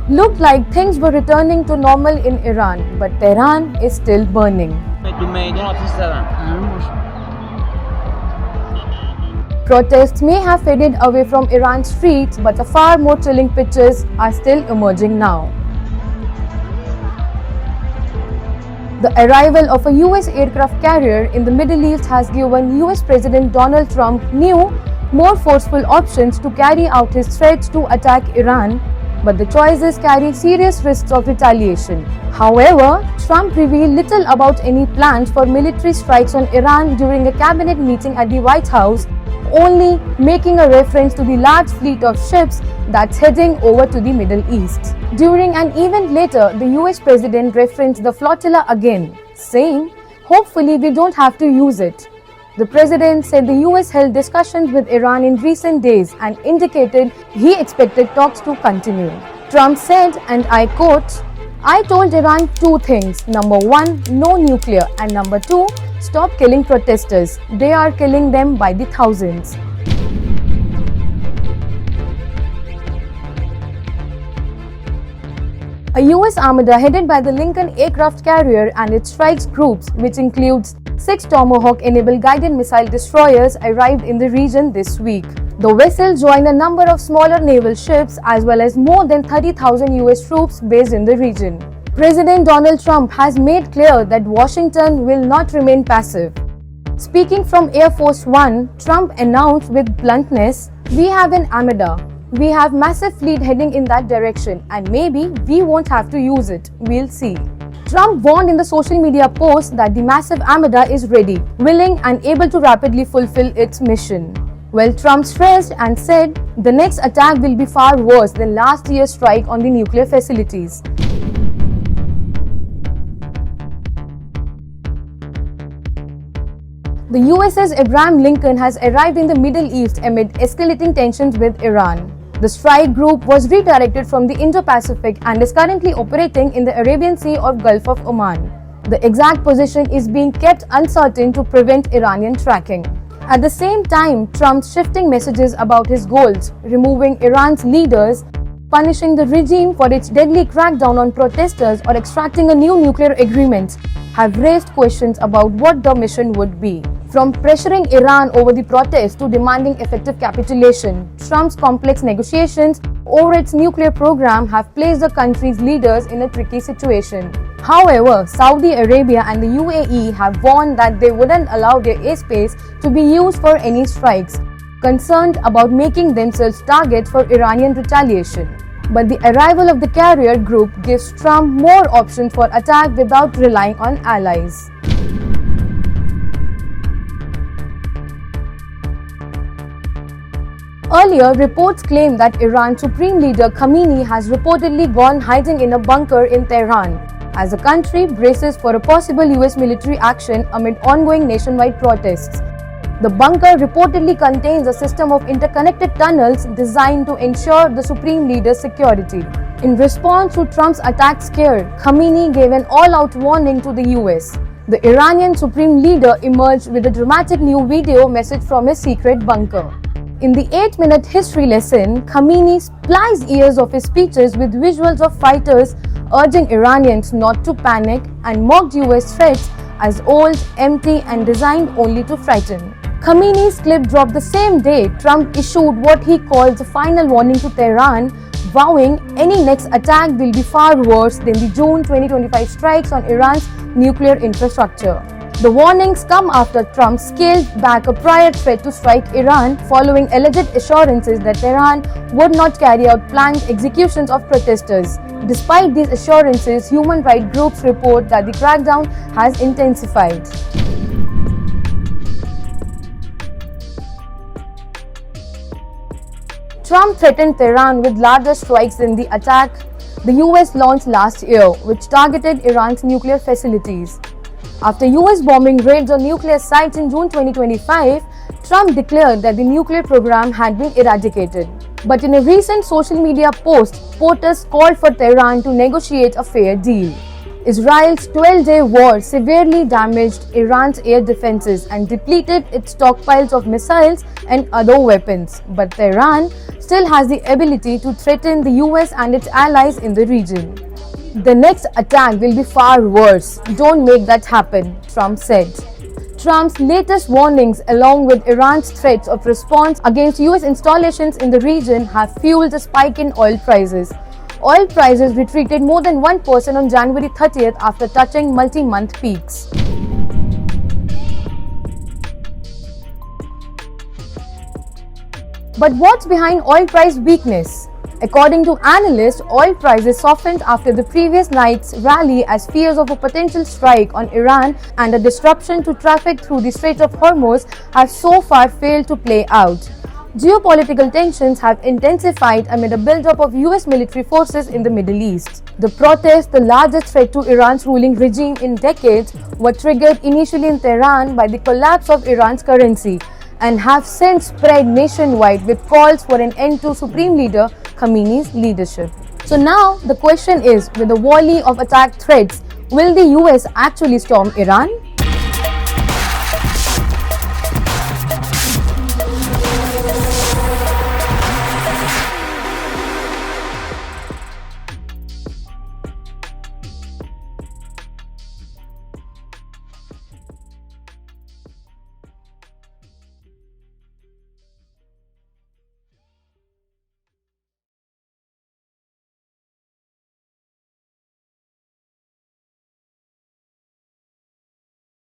Looked like things were returning to normal in Iran, but Tehran is still burning. Protests may have faded away from Iran's streets, but the far more chilling pictures are still emerging now. The arrival of a US aircraft carrier in the Middle East has given US President Donald Trump new, more forceful options to carry out his threats to attack Iran, but the choices carry serious risks of retaliation. However, Trump revealed little about any plans for military strikes on Iran during a cabinet meeting at the White House, only making a reference to the large fleet of ships that's heading over to the Middle East. During an event later, the US president referenced the flotilla again, saying, "Hopefully we don't have to use it." The president said the US held discussions with Iran in recent days and indicated he expected talks to continue. Trump said, and I quote, "I told Iran two things. Number one, no nuclear, and number two, stop killing protesters. They are killing them by the thousands." A US Armada headed by the Lincoln aircraft carrier and its strikes groups, which includes 6 Tomahawk-enabled guided missile destroyers, arrived in the region this week. The vessel joined a number of smaller naval ships as well as more than 30,000 US troops based in the region. President Donald Trump has made clear that Washington will not remain passive. Speaking from Air Force One, Trump announced with bluntness, "We have an Armada. We have massive fleet heading in that direction, and maybe we won't have to use it. We'll see." Trump warned in the social media post that the massive Armada is ready, willing and able to rapidly fulfill its mission. Well, Trump stressed and said, "The next attack will be far worse than last year's strike on the nuclear facilities." The USS Abraham Lincoln has arrived in the Middle East amid escalating tensions with Iran. The strike group was redirected from the Indo-Pacific and is currently operating in the Arabian Sea or Gulf of Oman. The exact position is being kept uncertain to prevent Iranian tracking. At the same time, Trump's shifting messages about his goals, removing Iran's leaders, punishing the regime for its deadly crackdown on protesters, or extracting a new nuclear agreement, have raised questions about what the mission would be. From pressuring Iran over the protests to demanding effective capitulation, Trump's complex negotiations over its nuclear program have placed the country's leaders in a tricky situation. However, Saudi Arabia and the UAE have warned that they wouldn't allow their airspace to be used for any strikes, concerned about making themselves targets for Iranian retaliation. But the arrival of the carrier group gives Trump more options for attack without relying on allies. Earlier, reports claimed that Iran's Supreme Leader Khamenei has reportedly gone hiding in a bunker in Tehran, as the country braces for a possible US military action amid ongoing nationwide protests. The bunker reportedly contains a system of interconnected tunnels designed to ensure the Supreme Leader's security. In response to Trump's attack scare, Khamenei gave an all-out warning to the US. The Iranian Supreme Leader emerged with a dramatic new video message from his secret bunker. In the 8-minute history lesson, Khamenei spliced years of his speeches with visuals of fighters urging Iranians not to panic and mocked US threats as old, empty, and designed only to frighten. Khamenei's clip dropped the same day Trump issued what he calls a final warning to Tehran, vowing any next attack will be far worse than the June 2025 strikes on Iran's nuclear infrastructure. The warnings come after Trump scaled back a prior threat to strike Iran following alleged assurances that Tehran would not carry out planned executions of protesters. Despite these assurances, human rights groups report that the crackdown has intensified. Trump threatened Tehran with larger strikes than the attack the US launched last year, which targeted Iran's nuclear facilities. After US bombing raids on nuclear sites in June 2025, Trump declared that the nuclear program had been eradicated. But in a recent social media post, supporters called for Tehran to negotiate a fair deal. Israel's 12-day war severely damaged Iran's air defenses and depleted its stockpiles of missiles and other weapons. But Tehran still has the ability to threaten the US and its allies in the region. The next attack will be far worse. Don't make that happen, Trump said. Trump's latest warnings, along with Iran's threats of response against US installations in the region, have fueled a spike in oil prices. Oil prices retreated more than 1% on January 30th after touching multi-month peaks. But what's behind oil price weakness? According to analysts, oil prices softened after the previous night's rally as fears of a potential strike on Iran and a disruption to traffic through the Strait of Hormuz have so far failed to play out. Geopolitical tensions have intensified amid a buildup of US military forces in the Middle East. The protests, the largest threat to Iran's ruling regime in decades, were triggered initially in Tehran by the collapse of Iran's currency and have since spread nationwide with calls for an end to Supreme Leader Khamenei's leadership. So now the question is, with a volley of attack threats, will the US actually storm Iran?